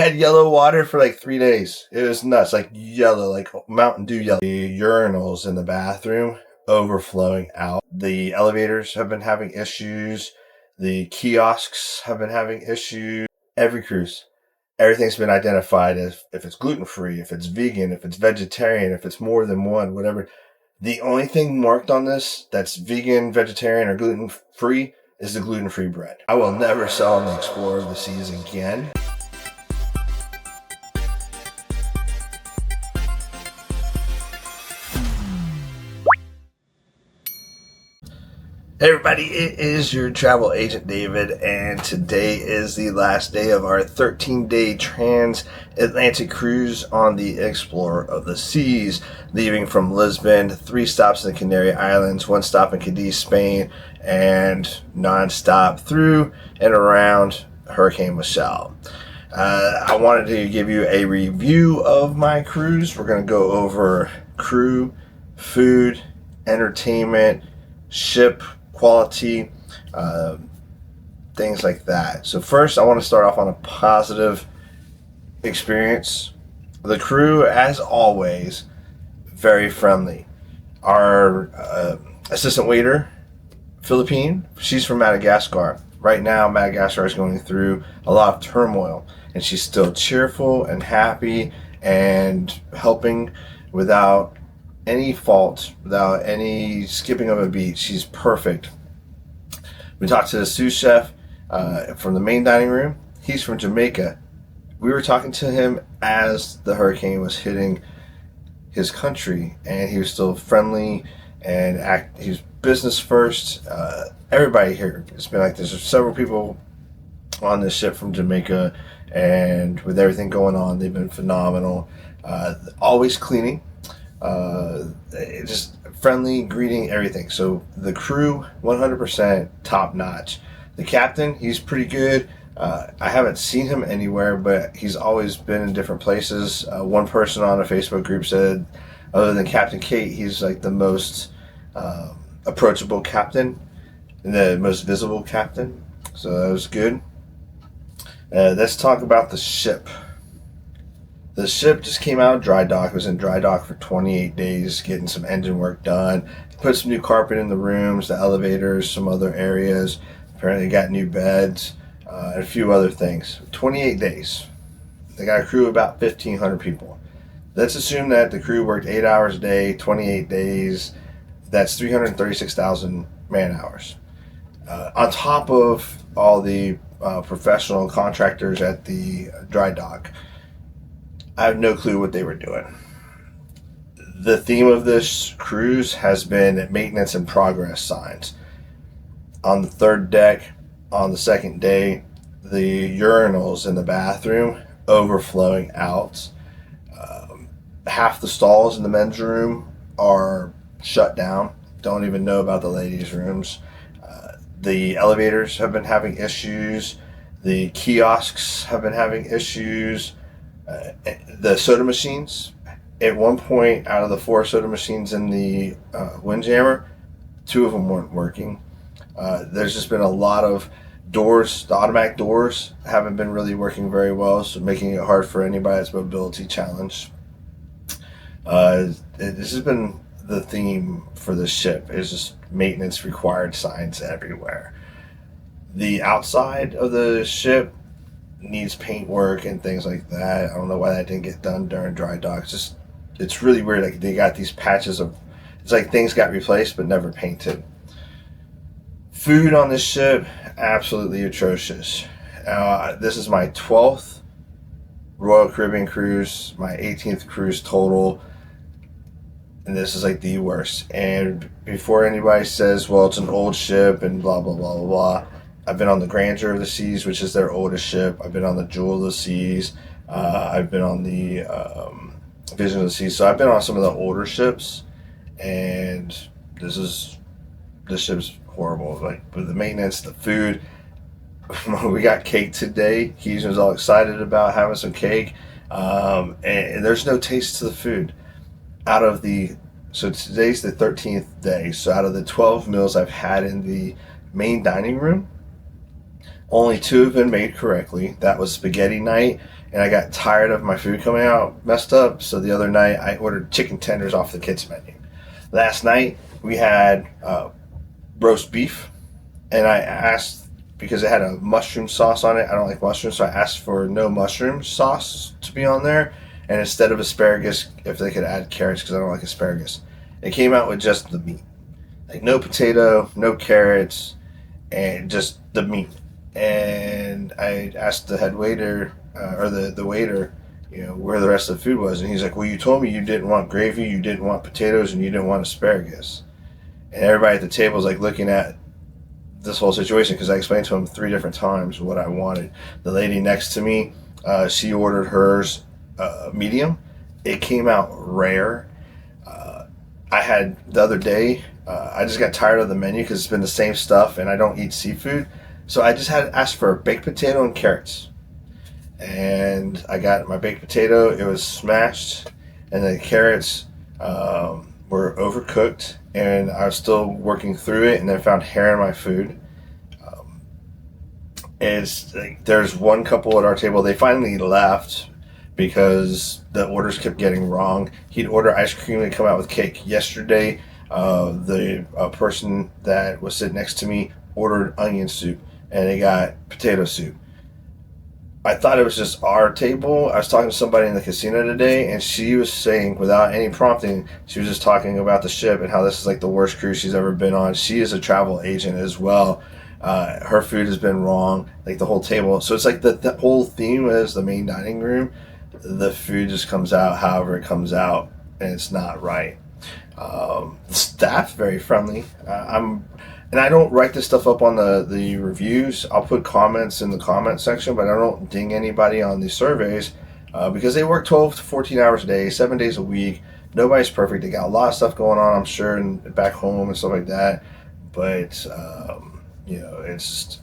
had yellow water for like 3 days. It was nuts, like yellow, like Mountain Dew yellow. The urinals in the bathroom overflowing out. The elevators have been having issues. The kiosks have been having issues. Every cruise, everything's been identified as if it's gluten-free, if it's vegan, if it's vegetarian, if it's more than one, whatever. The only thing marked on this that's vegan, vegetarian, or gluten-free is the gluten-free bread. I will never sell on the Explorer of the Seas again. Hey everybody, it is your travel agent David, and today is the last day of our 13-day transatlantic cruise on the Explorer of the Seas, leaving from Lisbon, 3 stops in the Canary Islands, 1 stop in Cadiz, Spain, and non-stop through and around Hurricane Michelle. I wanted to give you a review of my cruise. We're going to go over crew, food, entertainment, ship quality, things like that. So first, I want to start off on a positive experience. The crew, as always, very friendly. Our assistant waiter, Philippine, she's from Madagascar. Right now, Madagascar is going through a lot of turmoil, and she's still cheerful and happy and helping without any fault, without any skipping of a beat. She's perfect. We talked to the sous chef from the main dining room. He's from Jamaica. We were talking to him as the hurricane was hitting his country, and he was still friendly and he was business first. Everybody here, it's been like there's several people on this ship from Jamaica, and with everything going on, they've been phenomenal. Always cleaning. Just friendly, greeting, everything. So the crew, 100% top notch. The captain, he's pretty good. I haven't seen him anywhere, but he's always been in different places. One person on a Facebook group said, other than Captain Kate, he's like the most approachable captain and the most visible captain. So that was good. Let's talk about the ship. The ship just came out of dry dock. It was in dry dock for 28 days, getting some engine work done. Put some new carpet in the rooms, the elevators, some other areas. Apparently got new beds, and a few other things. 28 days. They got a crew of about 1,500 people. Let's assume that the crew worked 8 hours a day, 28 days. That's 336,000 man hours. On top of all the professional contractors at the dry dock. I have no clue what they were doing. The theme of this cruise has been maintenance and progress signs. On the third deck, on the second day, the urinals in the bathroom overflowing out. Half the stalls in the men's room are shut down. Don't even know about the ladies' rooms. The elevators have been having issues. The kiosks have been having issues. The soda machines, at one point out of the 4 soda machines in the Windjammer, 2 of them weren't working. There's just been a lot of doors. The automatic doors haven't been really working very well, so making it hard for anybody that's mobility challenged. This has been the theme for the ship, is just maintenance required signs everywhere. The outside of the ship needs paint work and things like that. I don't know why that didn't get done during dry dock. It's really weird. Like they got these patches of, it's like things got replaced but never painted. Food on this ship, absolutely atrocious. This is my 12th Royal Caribbean cruise, my 18th cruise total, and this is like the worst. And before anybody says, well, it's an old ship and blah blah blah blah blah, I've been on the Grandeur of the Seas, which is their oldest ship. I've been on the Jewel of the Seas. I've been on the Vision of the Seas. So I've been on some of the older ships, and this ship's horrible. Like with the maintenance, the food. We got cake today. He was all excited about having some cake, and there's no taste to the food. So today's the 13th day. So out of the 12 meals I've had in the main dining room, only 2 have been made correctly. That was spaghetti night and I got tired of my food coming out messed up. So the other night I ordered chicken tenders off the kids menu. Last night we had roast beef, and I asked, because it had a mushroom sauce on it. I don't like mushrooms, so I asked for no mushroom sauce to be on there, and instead of asparagus, if they could add carrots, because I don't like asparagus. It came out with just the meat, like no potato, no carrots, and just the meat. And I asked the head waiter, or the waiter, where the rest of the food was, and he's like, well, you told me you didn't want gravy, you didn't want potatoes, and you didn't want asparagus. And everybody at the table is like looking at this whole situation, because I explained to him 3 different times what I wanted. The lady next to me, she ordered hers medium. It came out rare. I had the other day, I just got tired of the menu because it's been the same stuff, and I don't eat seafood. So I just had asked for a baked potato and carrots. And I got my baked potato, it was smashed, and the carrots were overcooked, and I was still working through it, and then found hair in my food. It's like, there's one couple at our table, they finally left because the orders kept getting wrong. He'd order ice cream and come out with cake. Yesterday, the person that was sitting next to me ordered onion soup, and they got potato soup. I thought it was just our table. I was talking to somebody in the casino today, and she was saying, without any prompting, she was just talking about the ship and how this is like the worst cruise she's ever been on. She is a travel agent as well. Her food has been wrong, like the whole table. So it's like the whole theme is the main dining room. The food just comes out however it comes out, and it's not right. The staff's very friendly. And I don't write this stuff up on the reviews. I'll put comments in the comment section, but I don't ding anybody on these surveys because they work 12 to 14 hours a day, 7 days a week. Nobody's perfect. They got a lot of stuff going on, I'm sure, and back home and stuff like that. But, it's just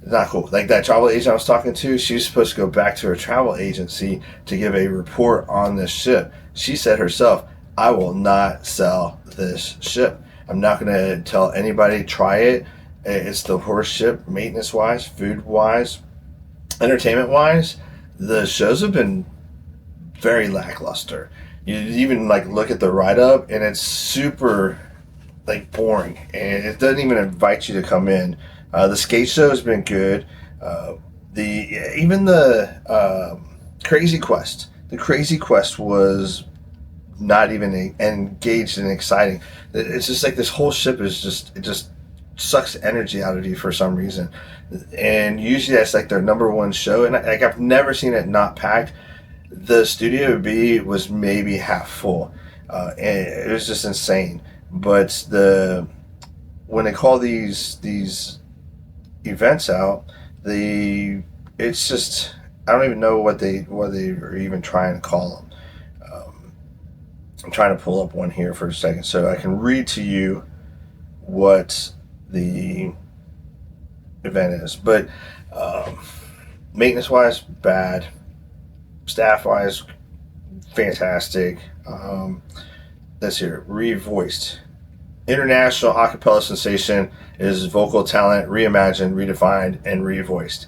not cool. Like that travel agent I was talking to, she was supposed to go back to her travel agency to give a report on this ship. She said herself, I will not sell this ship. I'm not going to tell anybody, try it. It's the horse ship, maintenance-wise, food-wise, entertainment-wise. The shows have been very lackluster. You even look at the write-up, and it's super boring, and it doesn't even invite you to come in. The skate show has been good. The Crazy Quest. The Crazy Quest was not even engaged and exciting. It's just like this whole ship is it just sucks energy out of you for some reason. And usually that's like their number one show, and I've never seen it not packed. The Studio B was maybe half full, and it was just insane. But when they call these events out, it's just, I don't even know what they are even trying to call them. I'm trying to pull up one here for a second so I can read to you what the event is. But maintenance-wise, bad. Staff-wise, fantastic. Let's hear it. Revoiced. International acapella sensation is vocal talent reimagined, redefined, and revoiced.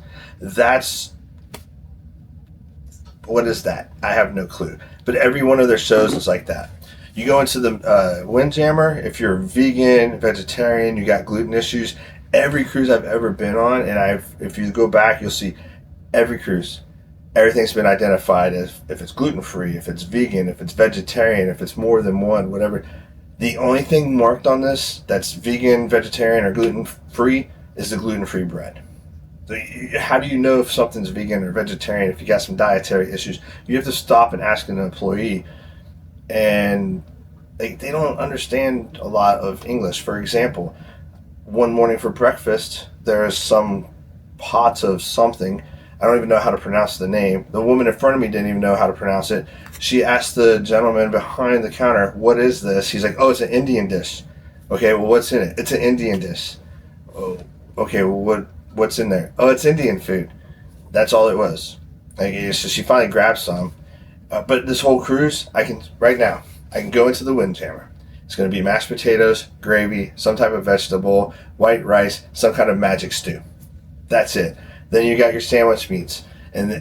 What is that? I have no clue. But every one of their shows is like that. You go into the Windjammer, if you're vegan, vegetarian, you got gluten issues, every cruise I've ever been on, and if you go back, you'll see every cruise, everything's been identified as if it's gluten-free, if it's vegan, if it's vegetarian, if it's more than one, whatever. The only thing marked on this that's vegan, vegetarian, or gluten-free is the gluten-free bread. How do you know if something's vegan or vegetarian if you got some dietary issues? You have to stop and ask an employee, and they don't understand a lot of English. For example, one morning for breakfast, there is some pot of something. I don't even know how to pronounce the name. The woman in front of me didn't even know how to pronounce it. She asked the gentleman behind the counter, what is this? He's like, oh, it's an Indian dish. Okay, well, what's in it? It's an Indian dish. Oh, okay, well, what's in there? Oh, it's Indian food. That's all it was. So she finally grabbed some. But this whole cruise, I can go into the Windjammer. It's going to be mashed potatoes, gravy, some type of vegetable, white rice, some kind of magic stew. That's it. Then you got your sandwich meats. And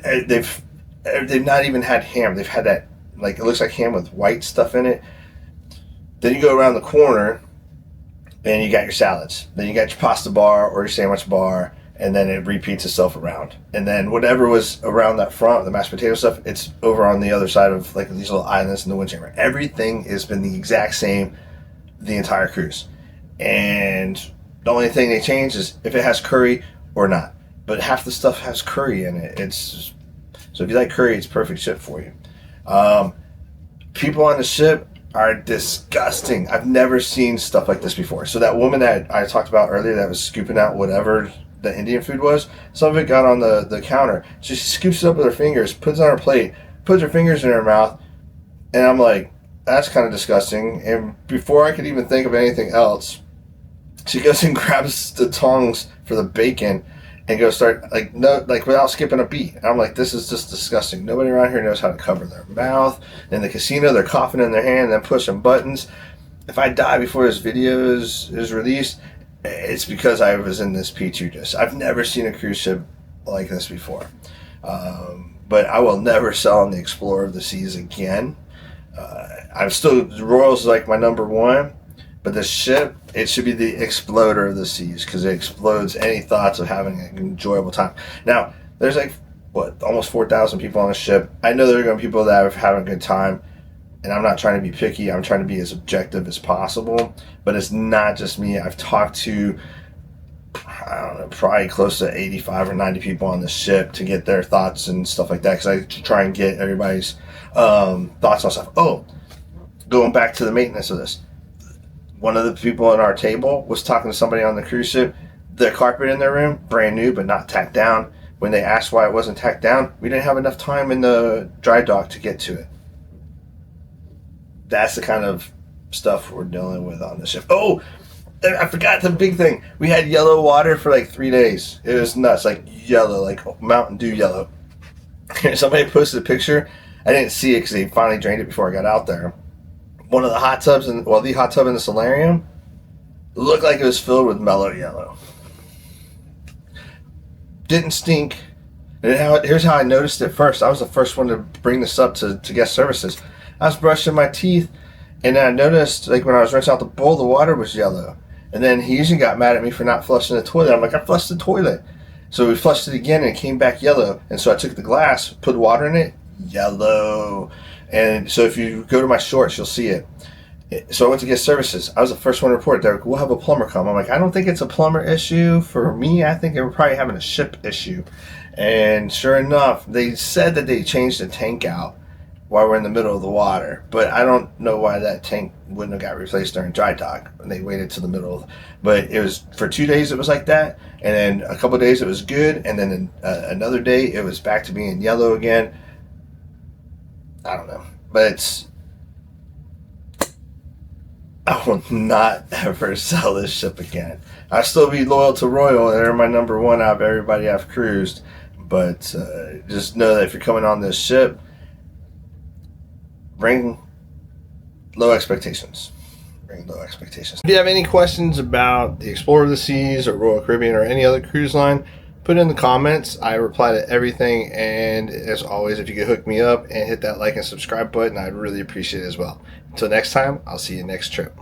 They've not even had ham. They've had that, like, it looks like ham with white stuff in it. Then you go around the corner and you got your salads. Then you got your pasta bar or your sandwich bar, and then it repeats itself around. And then whatever was around that front, the mashed potato stuff, it's over on the other side of like these little islands in the Windjammer. Everything has been the exact same the entire cruise. And the only thing they change is if it has curry or not. But half the stuff has curry in it. So if you like curry, it's perfect ship for you. People on the ship are disgusting. I've never seen stuff like this before. So that woman that I talked about earlier that was scooping out whatever the Indian food was, some of it got on the counter. She scoops it up with her fingers, puts it on her plate, puts her fingers in her mouth, and I'm like, that's kind of disgusting. And before I could even think of anything else, she goes and grabs the tongs for the bacon and goes start, like, no, like without skipping a beat. And I'm like, this is just disgusting. Nobody around here knows how to cover their mouth. In the casino, they're coughing in their hand and then pushing buttons. If I die before this video is released, it's because I was in this Petri dish. I've never seen a cruise ship like this before. But I will never sell on the Explorer of the Seas again. I'm still, Royal's like my number one. But the ship, it should be the exploder of the seas because it explodes any thoughts of having an enjoyable time. Now, there's like, almost 4,000 people on the ship. I know there are going to be people that are having a good time, and I'm not trying to be picky. I'm trying to be as objective as possible. But it's not just me. I've talked to, I don't know, probably close to 85 or 90 people on the ship to get their thoughts and stuff like that because I try and get everybody's thoughts on stuff. Oh, going back to the maintenance of this. One of the people at our table was talking to somebody on the cruise ship. The carpet in their room, brand new, but not tacked down. When they asked why it wasn't tacked down, we didn't have enough time in the dry dock to get to it. That's the kind of stuff we're dealing with on the ship. Oh, I forgot the big thing. We had yellow water for like 3 days. It was nuts, like yellow, like Mountain Dew yellow. Somebody posted a picture. I didn't see it because they finally drained it before I got out there. One of the hot tubs, the hot tub in the solarium looked like it was filled with mellow yellow. Didn't stink. And here's how I noticed it first. I was the first one to bring this up to guest services. I was brushing my teeth, and then I noticed, like when I was rinsing out the bowl, the water was yellow. And then he usually got mad at me for not flushing the toilet. I'm like, I flushed the toilet. So we flushed it again, and it came back yellow. And so I took the glass, put water in it, yellow. And so if you go to my shorts, you'll see it. So I went to get services. I was the first one to report. They're like, we'll have a plumber come. I'm like, I don't think it's a plumber issue. For me, I think they were probably having a ship issue. And sure enough, they said that they changed the tank out while we're in the middle of the water. But I don't know why that tank wouldn't have got replaced during dry dock. And they waited to the middle. But it was, for 2 days it was like that. And then a couple of days it was good. And then another day it was back to being yellow again. I don't know, but I will not ever sell this ship again. I'll still be loyal to Royal. They're my number one out of everybody I've cruised. But just know that if you're coming on this ship, bring low expectations. Bring low expectations. If you have any questions about the Explorer of the Seas or Royal Caribbean or any other cruise line, put it in the comments. I reply to everything, and as always, if you could hook me up and hit that like and subscribe button, I'd really appreciate it as well. Until next time, I'll see you next trip.